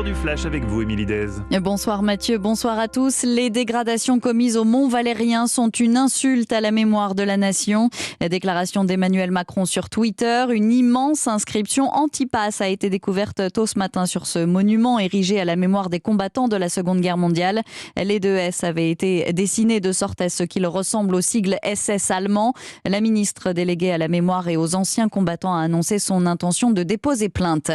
Du flash avec vous, Émilie Dez. Bonsoir Mathieu, bonsoir à tous. Les dégradations commises au Mont-Valérien sont une insulte à la mémoire de la nation. La déclaration d'Emmanuel Macron sur Twitter, une immense inscription anti-pass a été découverte tôt ce matin sur ce monument érigé à la mémoire des combattants de la Seconde Guerre mondiale. Les deux S avaient été dessinés de sorte à ce qu'ils ressemblent au sigle SS allemand. La ministre déléguée à la mémoire et aux anciens combattants a annoncé son intention de déposer plainte.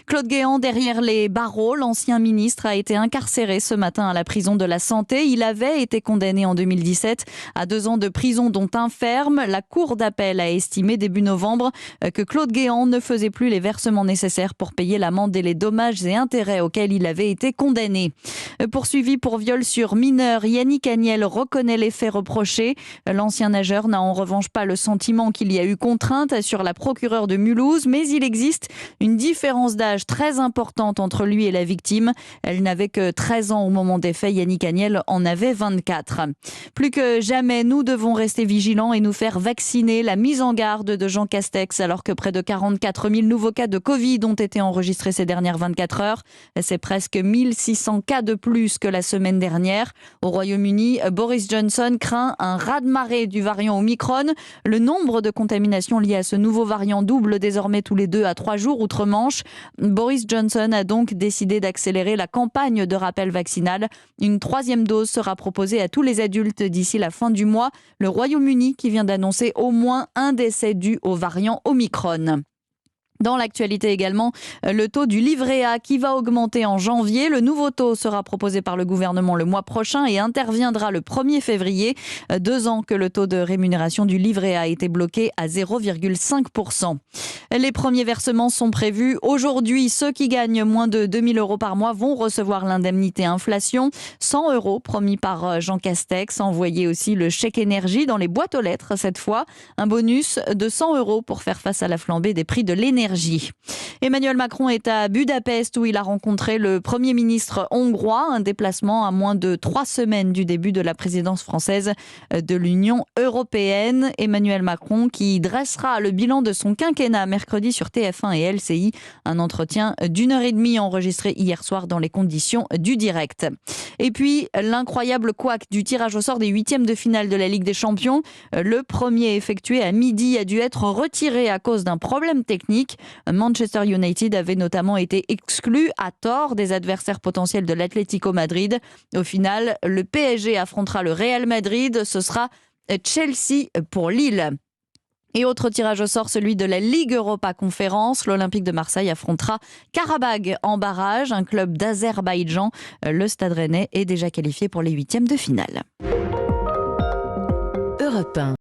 Claude Guéant derrière les barreaux. L'ancien ministre a été incarcéré ce matin à la prison de la Santé. Il avait été condamné en 2017 à 2 ans de prison dont un ferme. La cour d'appel a estimé début novembre que Claude Guéant ne faisait plus les versements nécessaires pour payer l'amende et les dommages et intérêts auxquels il avait été condamné. Poursuivi pour viol sur mineur, Yannick Agnel reconnaît les faits reprochés. L'ancien nageur n'a en revanche pas le sentiment qu'il y a eu contrainte, assure la procureure de Mulhouse, mais il existe une différence d'âge très importante entre lui et la victime. Elle n'avait que 13 ans au moment des faits. Yannick Agnel en avait 24. Plus que jamais, nous devons rester vigilants et nous faire vacciner. La mise en garde de Jean Castex, alors que près de 44 000 nouveaux cas de Covid ont été enregistrés ces dernières 24 heures. C'est presque 1600 cas de plus que la semaine dernière. Au Royaume-Uni, Boris Johnson craint un raz-de-marée du variant Omicron. Le nombre de contaminations liées à ce nouveau variant double désormais tous les 2 à 3 jours outre-Manche. Boris Johnson a donc décidé d'accélérer la campagne de rappel vaccinal. Une 3e dose sera proposée à tous les adultes d'ici la fin du mois. Le Royaume-Uni qui vient d'annoncer au moins un décès dû au variant Omicron. Dans l'actualité également, le taux du livret A qui va augmenter en janvier. Le nouveau taux sera proposé par le gouvernement le mois prochain et interviendra le 1er février. 2 ans que le taux de rémunération du livret A a été bloqué à 0,5%. Les premiers versements sont prévus aujourd'hui. Ceux qui gagnent moins de 2 000 € par mois vont recevoir l'indemnité inflation. 100 € promis par Jean Castex. Envoyé aussi le chèque énergie dans les boîtes aux lettres cette fois. Un bonus de 100 € pour faire face à la flambée des prix de l'énergie. Emmanuel Macron est à Budapest où il a rencontré le Premier ministre hongrois, un déplacement à moins de 3 semaines du début de la présidence française de l'Union européenne. Emmanuel Macron qui dressera le bilan de son quinquennat mercredi sur TF1 et LCI, un entretien d'1h30 enregistré hier soir dans les conditions du direct. Et puis l'incroyable couac du tirage au sort des 8e de finale de la Ligue des Champions. Le premier effectué à midi a dû être retiré à cause d'un problème technique. Manchester United avait notamment été exclu à tort des adversaires potentiels de l'Atlético Madrid. Au final, le PSG affrontera le Real Madrid. Ce sera Chelsea pour Lille. Et autre tirage au sort, celui de la Ligue Europa Conférence. L'Olympique de Marseille affrontera Karabag en barrage, un club d'Azerbaïdjan. Le Stade Rennais est déjà qualifié pour les 8e de finale. Europe 1.